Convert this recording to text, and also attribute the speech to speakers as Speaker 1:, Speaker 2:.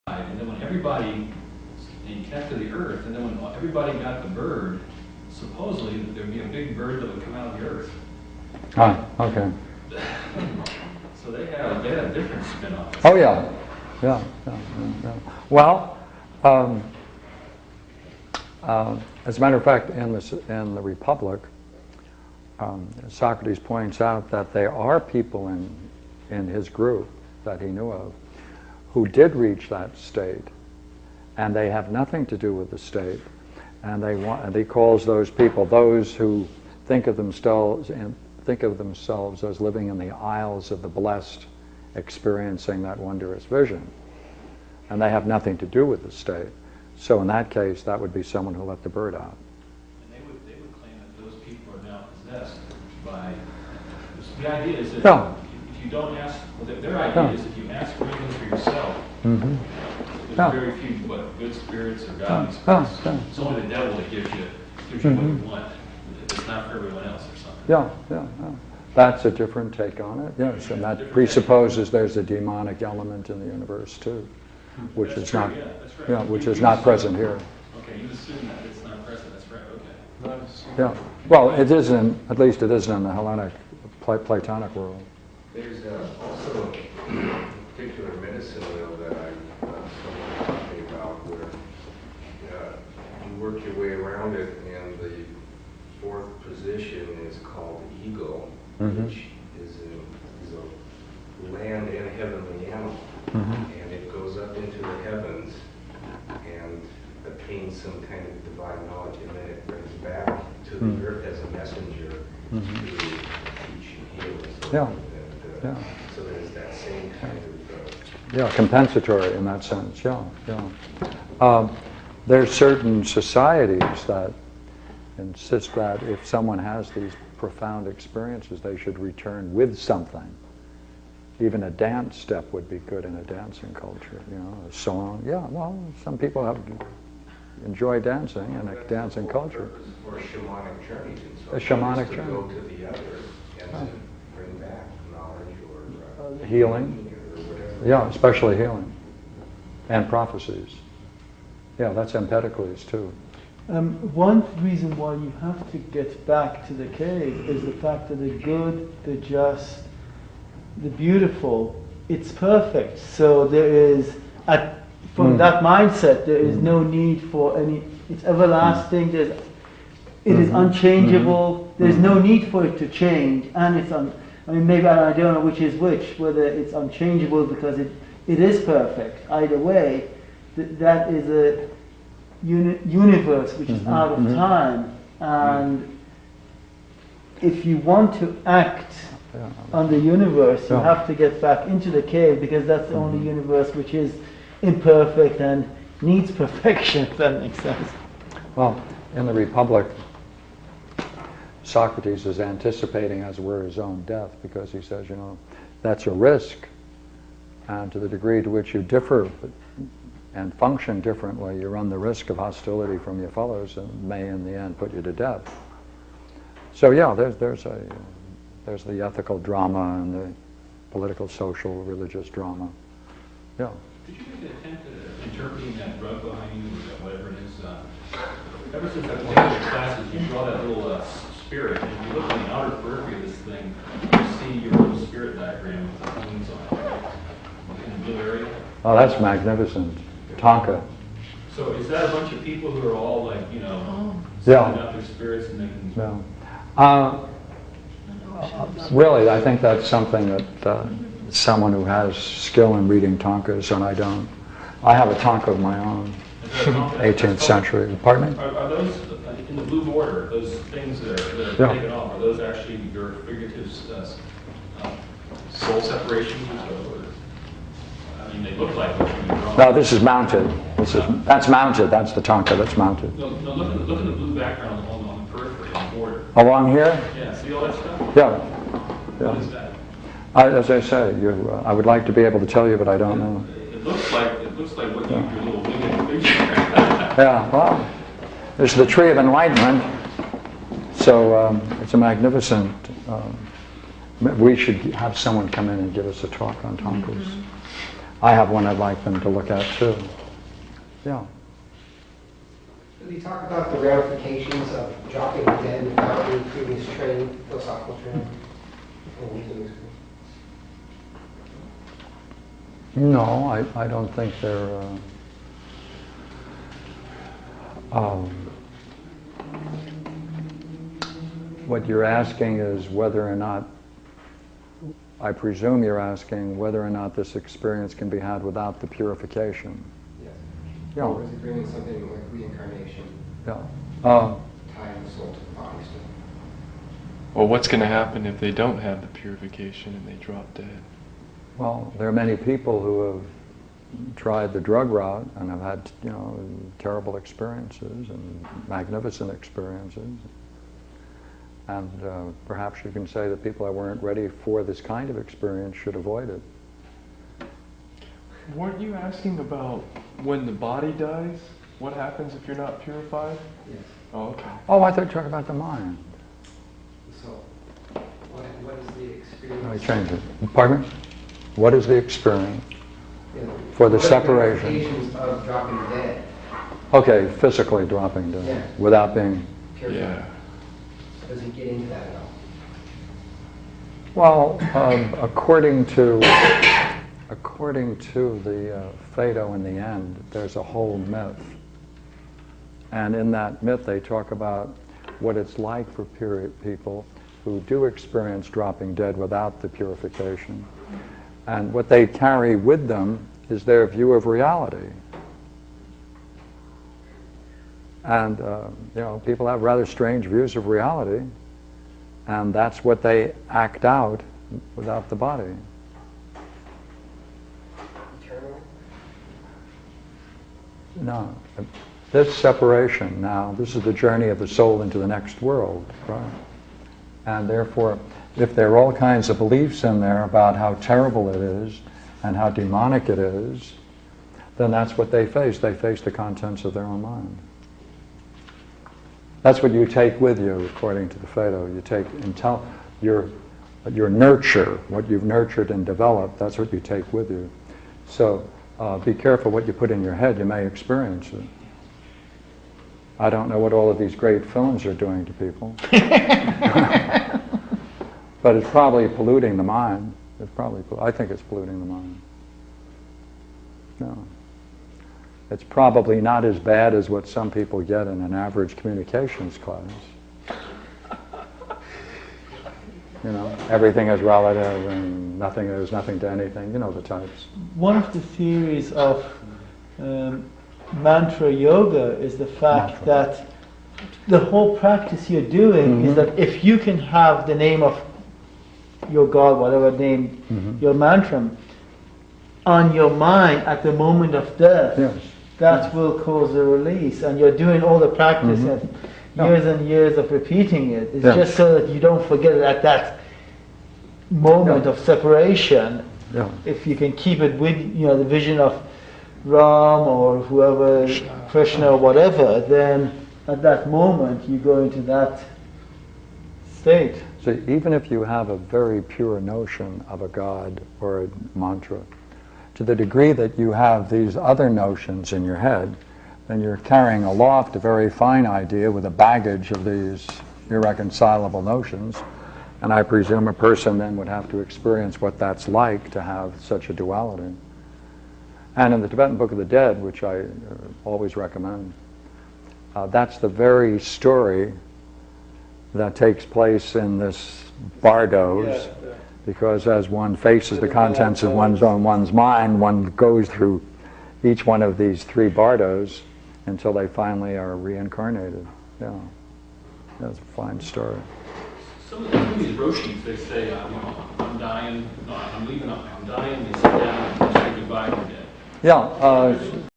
Speaker 1: and then when everybody, and you connect to the earth, and then when everybody got the bird, supposedly there'd be a big bird that would come out of the earth.
Speaker 2: Ah, okay.
Speaker 1: So they had a different spin on it.
Speaker 2: Oh yeah, yeah. Well, as a matter of fact, in the Republic, Socrates points out that there are people in his group that he knew of who did reach that state, and they have nothing to do with the state, and he calls those people those who think of themselves as living in the isles of the blessed, experiencing that wondrous vision, and they have nothing to do with the state. So in that case, that would be someone who let the bird out.
Speaker 1: And they would claim that those people are now possessed by. The idea is that if you don't ask, well, their idea is if you ask for anything for yourself, there's very few good spirits or godly spirits. It's only the devil that gives you what you want. It's not for everyone else or something.
Speaker 2: Yeah. That's a different take on it. Yes, and that presupposes there's a demonic element in the universe too, which is not, which is not present here.
Speaker 1: Okay, you assume that it's not present. That's right. Okay.
Speaker 2: Yeah. Well, it isn't. At least it isn't in the Hellenic, Platonic world.
Speaker 3: There's also a particular medicine wheel that someone taught me about, where you work your way around it, and the fourth position is called Eagle, which is a land and heavenly animal, and it goes up into the heavens and attains some kind of divine knowledge, and then it brings back to the earth as a messenger to teach and heal and so forth. So there's that same kind of
Speaker 2: compensatory in that sense. There's certain societies that insist that if someone has these profound experiences, they should return with something. Even a dance step would be good in a dancing culture, a song. Yeah, well, some people enjoy dancing in a dancing culture.
Speaker 3: Or shamanic journeys.
Speaker 2: A shamanic
Speaker 3: journey.
Speaker 2: journey.
Speaker 3: To go to the other and to bring back knowledge or
Speaker 2: healing.
Speaker 3: Or whatever.
Speaker 2: Yeah, especially healing. And prophecies. Yeah, that's Empedocles too.
Speaker 4: One reason why you have to get back to the cave is the fact that the good, the just, the beautiful, it's perfect. So there is, from that mindset, there is no need for any, it's everlasting, it is unchangeable, there's no need for it to change, and it's, maybe I don't know which is which, whether it's unchangeable because it is perfect. Either way, that is a universe which is out of time, and if you want to act on the universe, you have to get back into the cave, because that's the only universe which is imperfect and needs perfection, if that makes sense.
Speaker 2: Well, in the Republic, Socrates is anticipating, as it were, his own death, because he says, that's a risk, and to the degree to which you differ and function differently, you run the risk of hostility from your fellows and may in the end put you to death. So yeah, there's the ethical drama and the political, social, religious drama. Yeah.
Speaker 1: Did you make an attempt at interpreting that rug behind you, or whatever it is? Ever since I've taken your classes, you draw that little spirit, and if you look on the outer periphery of this thing, you see your little spirit diagram with the wings on it in the blue area.
Speaker 2: Oh, that's magnificent. Tonka.
Speaker 1: So is that a bunch of people who are all like,
Speaker 2: sending
Speaker 1: out their spirits and making...
Speaker 2: No. Really, I think that's something that someone who has skill in reading Tonkas, and I don't. I have a Tonka of my own, 18th century. Pardon me?
Speaker 1: Are those, in the blue border, those things that are taken off, are those actually your figurative soul separations? They look like what you draw.
Speaker 2: No, this is mounted. That's mounted. That's the Tonka that's mounted.
Speaker 1: No, look at the blue background on the periphery, on the border.
Speaker 2: Along here?
Speaker 1: Yeah, see all that stuff?
Speaker 2: Yeah.
Speaker 1: What is that?
Speaker 2: As I say, I would like to be able to tell you, but I don't know.
Speaker 1: It looks like what your little winged figure.
Speaker 2: Yeah, well, there's the tree of enlightenment. So it's a magnificent. We should have someone come in and give us a talk on Tonkas. I have one I'd like them to look at too. Yeah.
Speaker 5: Did he talk about the ramifications of dropping dead without any previous training, philosophical training, or wisdom experience?
Speaker 2: No, I don't think they're. What you're asking is whether or not, I presume you're asking whether or not this experience can be had without the purification.
Speaker 5: Yes.
Speaker 2: Yeah.
Speaker 5: Or is he bringing something like reincarnation,
Speaker 2: Yeah.
Speaker 5: tying the soul to the body still?
Speaker 6: Well, what's going to happen if they don't have the purification and they drop dead?
Speaker 2: Well, there are many people who have tried the drug route and have had, terrible experiences and magnificent experiences. And perhaps you can say that people that weren't ready for this kind of experience should avoid it.
Speaker 6: Weren't you asking about when the body dies? What happens if you're not purified?
Speaker 5: Yes.
Speaker 6: Oh, okay.
Speaker 2: Oh, I thought you were talking about the mind.
Speaker 5: So, what is the experience?
Speaker 2: Let me change it. Pardon me? What is the experience
Speaker 5: you know,
Speaker 2: for the
Speaker 5: what are
Speaker 2: separation?
Speaker 5: ramifications of dropping dead?
Speaker 2: Okay, physically dropping dead
Speaker 5: Yeah.
Speaker 2: without being.
Speaker 5: Purified.
Speaker 6: Yeah.
Speaker 5: Does he get into that at all?
Speaker 2: Well, according to the Phaedo in the end, there's a whole myth. And in that myth they talk about what it's like for people who do experience dropping dead without the purification. And what they carry with them is their view of reality. And, people have rather strange views of reality, and that's what they act out without the body.
Speaker 5: Eternally?
Speaker 2: No. This separation now, this is the journey of the soul into the next world, right? And therefore, if there are all kinds of beliefs in there about how terrible it is and how demonic it is, then that's what they face. They face the contents of their own mind. That's what you take with you, according to the Phaedo. You take your nurture, what you've nurtured and developed, that's what you take with you. So be careful what you put in your head. You may experience it. I don't know what all of these great films are doing to people. But it's probably polluting the mind. I think it's polluting the mind. No. It's probably not as bad as what some people get in an average communications class. Everything is relative and nothing is nothing to anything. You know the types.
Speaker 4: One of the theories of mantra yoga is the fact that the whole practice you're doing is that if you can have the name of your God, whatever name, your mantra, on your mind at the moment of death,
Speaker 2: Yes.
Speaker 4: that will cause a release. And you're doing all the practice and years and years of repeating it. It's just so that you don't forget it at that moment of separation.
Speaker 2: Yeah.
Speaker 4: If you can keep it with the vision of Ram or whoever, Krishna or whatever, then at that moment you go into that state.
Speaker 2: So even if you have a very pure notion of a God or a mantra, to the degree that you have these other notions in your head, then you're carrying aloft a very fine idea with a baggage of these irreconcilable notions. And I presume a person then would have to experience what that's like to have such a duality. And in the Tibetan Book of the Dead, which I always recommend, that's the very story that takes place in this bardos, because as one faces the contents of one's mind, one goes through each one of these three bardos until they finally are reincarnated. Yeah, that's a fine story.
Speaker 1: Some of these Roshis, they say, I'm dying, no, I'm leaving, I'm dying, they sit down and say goodbye to death.
Speaker 2: Yeah.